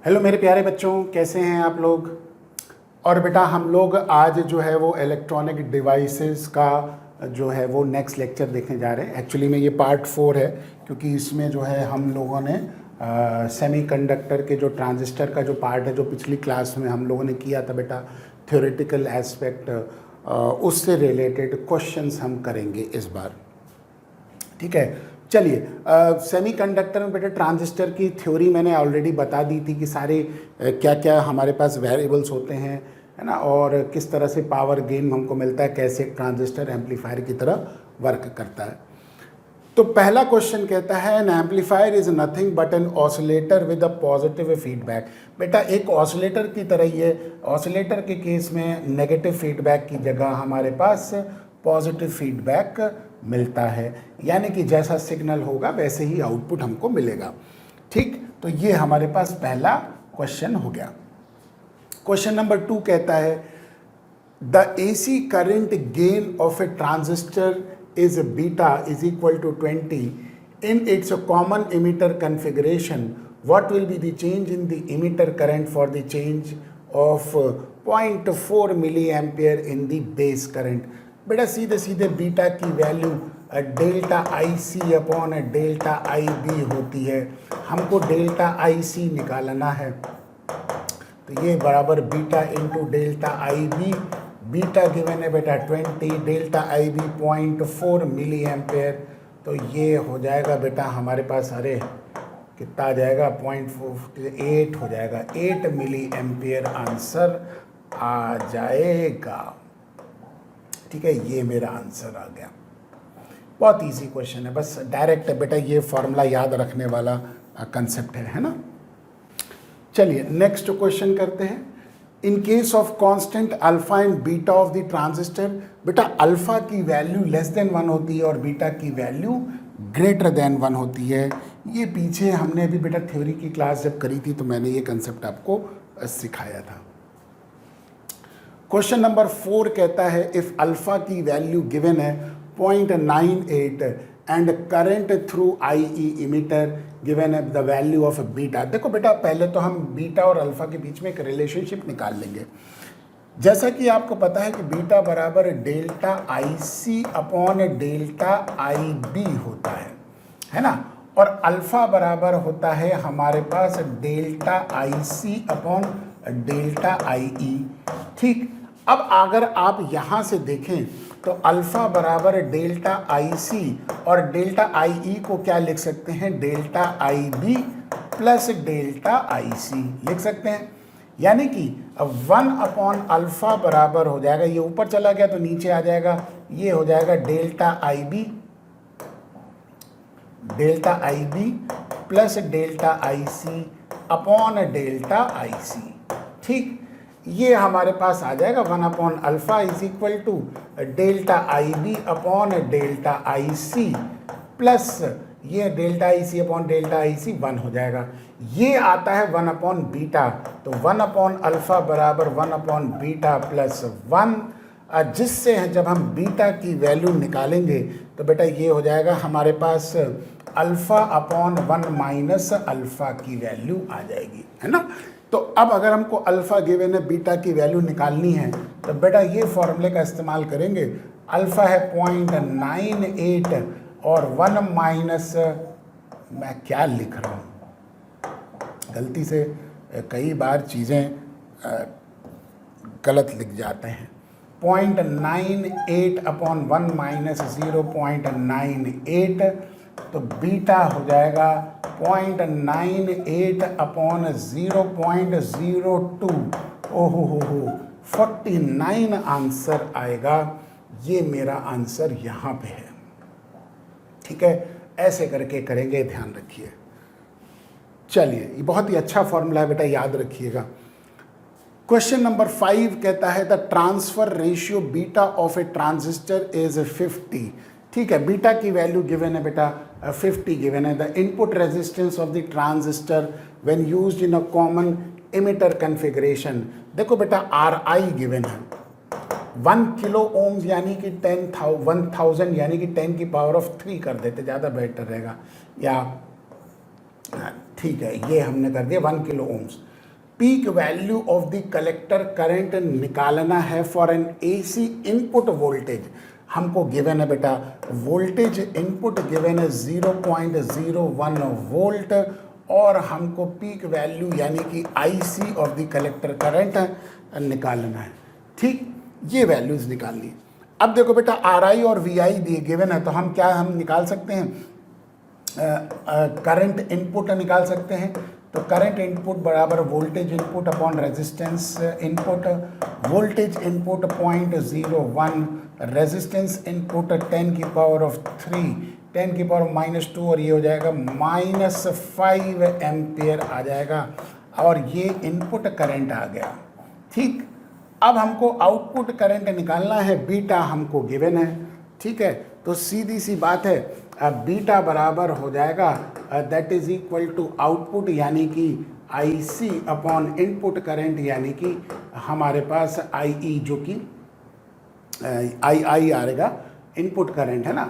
Hello मेरे प्यारे बच्चों, कैसे हैं आप लोग। और बेटा हम लोग आज जो है वो इलेक्ट्रॉनिक डिवाइसेस का जो है वो नेक्स्ट लेक्चर देखने जा रहे हैं। एक्चुअली में ये पार्ट 4 है, क्योंकि इसमें जो है हम लोगों ने सेमीकंडक्टर के जो ट्रांजिस्टर का जो पार्ट है, जो पिछली क्लास में हम लोगों ने किया था बेटा, थ्योरेटिकल एस्पेक्ट, उससे रिलेटेड क्वेश्चंस हम करेंगे इस बार। ठीक है, चलिए। सेमीकंडक्टर में बेटा ट्रांजिस्टर की थ्योरी मैंने ऑलरेडी बता दी थी कि सारे क्या क्या हमारे पास वेरिएबल्स होते हैं, है ना, और किस तरह से पावर गेन हमको मिलता है, कैसे एक ट्रांजिस्टर एम्पलीफायर की तरह वर्क करता है। तो पहला क्वेश्चन कहता है an amplifier is nothing but an oscillator with a positive feedback. बेटा एक ऑसिलेटर की तरह ही है। ऑसिलेटर के केस में नेगेटिव फीडबैक की जगह हमारे पास पॉजिटिव फीडबैक मिलता है, यानी कि जैसा सिग्नल होगा वैसे ही आउटपुट हमको मिलेगा। ठीक, तो ये हमारे पास पहला क्वेश्चन हो गया। क्वेश्चन नंबर 2 कहता है the AC current gain of A transistor is beta is equal to 20 in its common emitter configuration. What will be the change in the emitter current for the change of 0.4 milliampere in the base current? बेटा सीधे सीधे beta की value delta IC upon delta IB होती है। हमको delta IC निकालना है, तो ये बराबर beta into delta IB। Beta given है बेटा 20, डेल्टा IB 0.4 मिली एम्पेयर, तो ये हो जाएगा बेटा हमारे पास, अरे कितना आ जाएगा, 0.48 हो जाएगा, 8 मिली एम्पेयर आंसर आ जाएगा। ठीक है, ये मेरा आंसर आ गया। बहुत इजी क्वेश्चन है, बस डायरेक्ट है बेटा, ये फॉर्मूला याद रखने वाला कंसेप्ट है ना। चलिए नेक्स्ट क्वेश्चन करते हैं। In case of constant alpha and beta of the transistor, बेटा अल्फा की वैल्यू लेस देन 1 होती है और बीटा की वैल्यू ग्रेटर देन 1 होती है। ये पीछे हमने अभी बेटा थ्योरी की क्लास जब करी थी तो मैंने ये कंसेप्ट आपको सिखाया था। क्वेश्चन नंबर 4 कहता है इफ अल्फा की वैल्यू गिवन है 0.98 and current through IE emitter given है द वैल्यू ऑफ बीटा। देखो बेटा पहले तो हम बीटा और अल्फा के बीच में एक रिलेशनशिप निकाल लेंगे। जैसा कि आपको पता है कि बीटा बराबर delta IC upon delta IB होता है ना, और अल्फा बराबर होता है हमारे पास delta IC upon delta IE। ठीक, अब अगर आप यहाँ से देखें तो अल्फा बराबर डेल्टा IC और डेल्टा IE को क्या लिख सकते हैं, delta IB plus delta IC लिख सकते हैं। यानी कि अब 1 अपॉन अल्फा बराबर हो जाएगा, ये ऊपर चला गया तो नीचे आ जाएगा, ये हो जाएगा delta IB plus delta IC upon delta IC। ठीक, ये हमारे पास आ जाएगा 1 upon alpha is equal to delta IB upon delta IC plus ये delta IC upon delta IC 1 हो जाएगा। ये आता है 1 अपॉन बीटा, तो 1 अपॉन अल्फा बराबर 1 अपॉन बीटा प्लस 1, जिससे जब हम बीटा की वैल्यू निकालेंगे तो बेटा ये हो जाएगा हमारे पास अल्फा अपॉन 1 माइनस अल्फा की वैल्यू आ जाएगी, है ना। तो अब अगर हमको अल्फा गिवन है, बीटा की वैल्यू निकालनी है, तो बेटा ये फॉर्मूले का इस्तेमाल करेंगे। अल्फा है 0.98 और 1 माइनस, मैं क्या लिख रहा हूँ, गलती से कई बार चीज़ें गलत लिख जाते हैं। 0.98 अपॉन 1 माइनस 0.98, तो बीटा हो जाएगा 0.98 अपॉन 0.02, ओहो हो 49 आंसर आएगा। ये मेरा आंसर यहाँ पे है। ठीक है, ऐसे करके करेंगे, ध्यान रखिए। चलिए, ये बहुत ही अच्छा फॉर्मूला है बेटा, याद रखिएगा। क्वेश्चन नंबर 5 कहता है the transfer ratio beta of A transistor is 50। ठीक है, बीटा की वैल्यू गिवन है बेटा 50 गिवन है। The input resistance of the transistor when used in a common emitter configuration. देखो बेटा RI गिवन है 1 किलो ओम्स, यानी कि 1000 यानी कि 10 की पावर ऑफ 3 कर देते, ज़्यादा बेटर रहेगा, या ठीक है ये हमने कर दिया 1 kilo ohms. Peak value of the collector current निकालना है for an AC input voltage. हमको गिवन है बेटा वोल्टेज इनपुट गिवन है 0.01 वोल्ट और हमको पीक वैल्यू यानी कि IC of the collector current निकालना है। ठीक, ये वैल्यूज निकालनी है। अब देखो बेटा आर आई और वी आई दिए गिवन है, तो हम क्या हम निकाल सकते हैं, करंट इनपुट निकाल सकते हैं। तो करंट इनपुट बराबर voltage input upon resistance input. Voltage input 0.01, resistance input 10 की पावर ऑफ 3, 10 की पावर -2 और ये हो जाएगा -5 एम्पियर आ जाएगा और ये इनपुट करंट आ गया। ठीक, अब हमको आउटपुट करंट निकालना है, बीटा हमको गिवन है। ठीक है, तो सीधी सी बात है, अब बीटा बराबर हो जाएगा that is equal to output यानी कि आईसी अपॉन इनपुट करंट यानी कि हमारे पास आई जो कि आई आएगा इनपुट करंट है ना,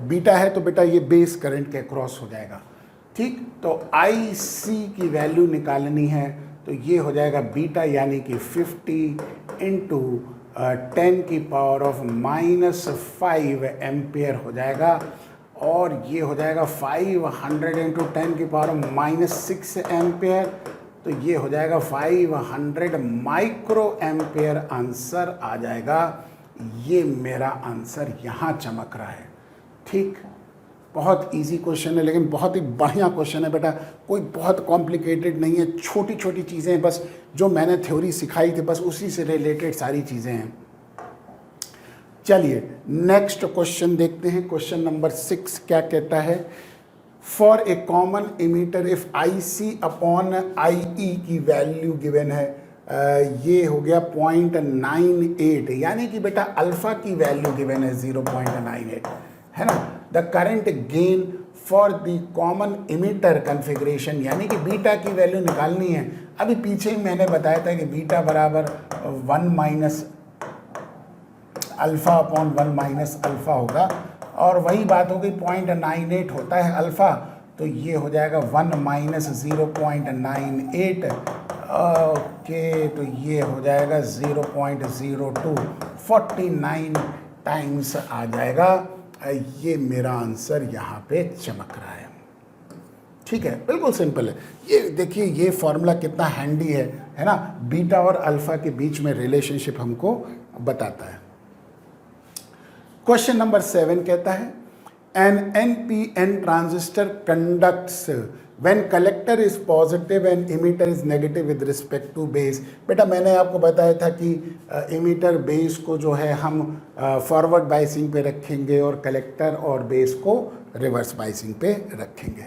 बीटा है तो बेटा ये बेस करंट के क्रॉस हो जाएगा। ठीक, तो आई सी की वैल्यू निकालनी है तो ये हो जाएगा बीटा यानी कि 50 इंटू 10 की पावर ऑफ -5 एम्पियर हो जाएगा और ये हो जाएगा 500 इंटू 10 की पावर ऑफ -6 एम्पियर, तो ये हो जाएगा 500 माइक्रो एम्पियर आंसर आ जाएगा। ये मेरा आंसर यहाँ चमक रहा है। ठीक, बहुत इजी क्वेश्चन है लेकिन बहुत ही बढ़िया क्वेश्चन है बेटा, कोई बहुत कॉम्प्लिकेटेड नहीं है, छोटी छोटी चीज़ें हैं, बस जो मैंने थ्योरी सिखाई थी बस उसी से रिलेटेड सारी चीज़ें हैं। चलिए नेक्स्ट क्वेश्चन देखते हैं। क्वेश्चन नंबर 6 क्या कहता है, for a common emitter if I C upon I E की वैल्यू गिवन है, ये हो गया 0.98 यानी कि बेटा अल्फा की वैल्यू गिवन है 0.98 है ना। The current gain for the common emitter configuration यानी कि बीटा की वैल्यू निकालनी है। अभी पीछे ही मैंने बताया था कि बीटा बराबर 1 minus alpha upon 1 minus alpha होगा और वही बात हो गई 0.98 होता है अल्फ़ा, तो ये हो जाएगा 1 माइनस 0.98 ओके, तो ये हो जाएगा 0.02 49 टाइम्स आ जाएगा। ये मेरा आंसर यहाँ पे चमक रहा है। ठीक है, बिल्कुल सिंपल है। ये देखिए ये फॉर्मूला कितना हैंडी है ना, बीटा और अल्फा के बीच में रिलेशनशिप हमको बताता है। क्वेश्चन नंबर 7 कहता है an NPN transistor conducts when collector is positive and emitter is negative with respect to base. बेटा मैंने आपको बताया था कि इमीटर बेस को जो है हम फॉरवर्ड बाइसिंग पे रखेंगे और कलेक्टर और बेस को रिवर्स बाइसिंग पे रखेंगे।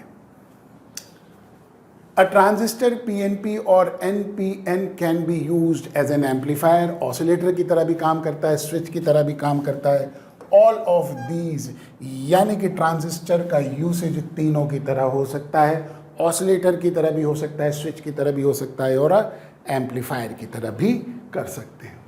अ ट्रांजिस्टर PNP और NPN can be used as an amplifier, oscillator की तरह भी काम करता है, स्विच की तरह भी काम करता है। ऑल ऑफ दीज यानी कि ट्रांजिस्टर का यूसेज तीनों की तरह हो सकता है, ऑसिलेटर की तरह भी हो सकता है, स्विच की तरह भी हो सकता है और एम्पलीफायर की तरह भी कर सकते हैं।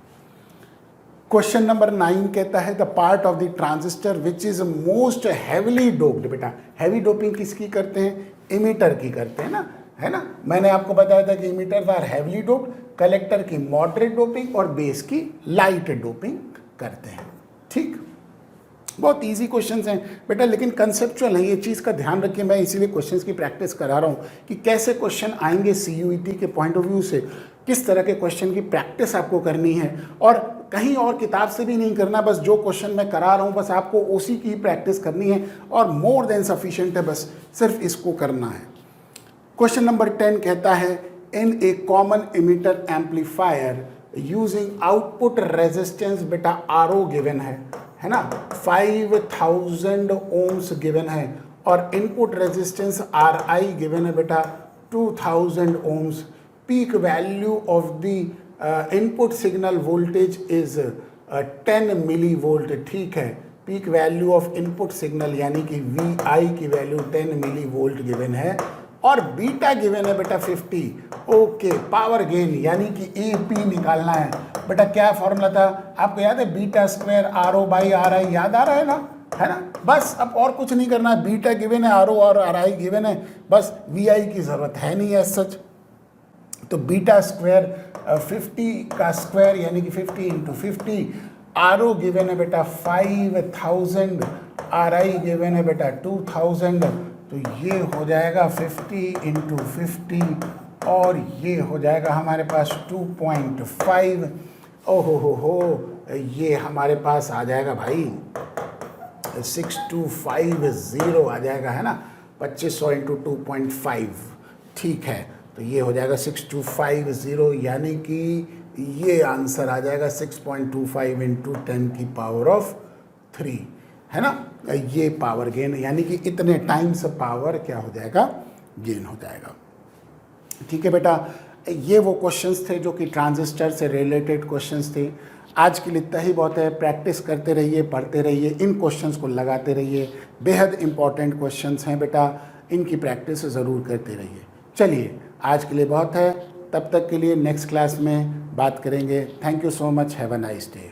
क्वेश्चन नंबर 9 कहता है the part of the transistor which is most heavily doped. बेटा हैवी डोपिंग किसकी करते हैं, इमीटर की करते हैं ना, है ना। मैंने आपको बताया था कि emitter are heavily doped, collector की मॉडरेट डोपिंग और बेस की लाइट डोपिंग करते हैं। ठीक, बहुत इजी क्वेश्चंस हैं बेटा लेकिन कंसेप्चुअल है, ये चीज़ का ध्यान रखिए। मैं इसीलिए क्वेश्चंस की प्रैक्टिस करा रहा हूँ कि कैसे क्वेश्चन आएंगे CUET के पॉइंट ऑफ व्यू से, किस तरह के क्वेश्चन की प्रैक्टिस आपको करनी है और कहीं और किताब से भी नहीं करना, बस जो क्वेश्चन मैं करा रहा हूँ बस आपको उसी की प्रैक्टिस करनी है और मोर देन सफिशिएंट है, बस सिर्फ इसको करना है। क्वेश्चन नंबर 10 कहता है in a common emitter amplifier using output resistance बेटा RO गिवन है ना, 5000 ओम्स गिवन है और इनपुट रेजिस्टेंस RI गिवन है बेटा 2000 ohms. Peak value of the input signal voltage is 10 milli volt. ठीक है, peak value of input signal यानी कि VI की वैल्यू 10 मिली वोल्ट गिवन है और बीटा गिवन है बेटा 50। ओके, पावर गेन यानी कि AP निकालना है। बेटा क्या फॉर्मूला था आपको याद है, beta square RO by RI, याद आ रहा है ना, बस अब और कुछ नहीं करना है। बीटा गिवन है, RO और RI गिवन है, बस VI की जरूरत है नहीं है सच। तो बीटा स्क्वायर 50 का स्क्वायर यानी कि 50 इंटू 50, आर ओ गिवन है बेटा 5000, आर आई गिवन है बेटा 2000, तो ये हो जाएगा 50 इंटू 50 और ये हो जाएगा हमारे पास 2.5। ओहो हो, ये हमारे पास आ जाएगा भाई 6250 आ जाएगा, है ना, 2500 इंटू 2.5, ठीक है। तो ये हो जाएगा 6250, यानी कि ये आंसर आ जाएगा 6.25 इंटू 10 की पावर ऑफ 3, है ना। ये पावर गेन यानी कि इतने टाइम्स पावर क्या हो जाएगा, गेन हो जाएगा। ठीक है बेटा, ये वो क्वेश्चंस थे जो कि ट्रांजिस्टर से रिलेटेड क्वेश्चंस थे। आज के लिए इतना ही बहुत है। प्रैक्टिस करते रहिए, पढ़ते रहिए, इन क्वेश्चंस को लगाते रहिए। बेहद इंपॉर्टेंट क्वेश्चंस हैं बेटा, इनकी प्रैक्टिस ज़रूर करते रहिए। चलिए, आज के लिए बहुत है, तब तक के लिए नेक्स्ट क्लास में बात करेंगे। Thank you so much, have a nice day.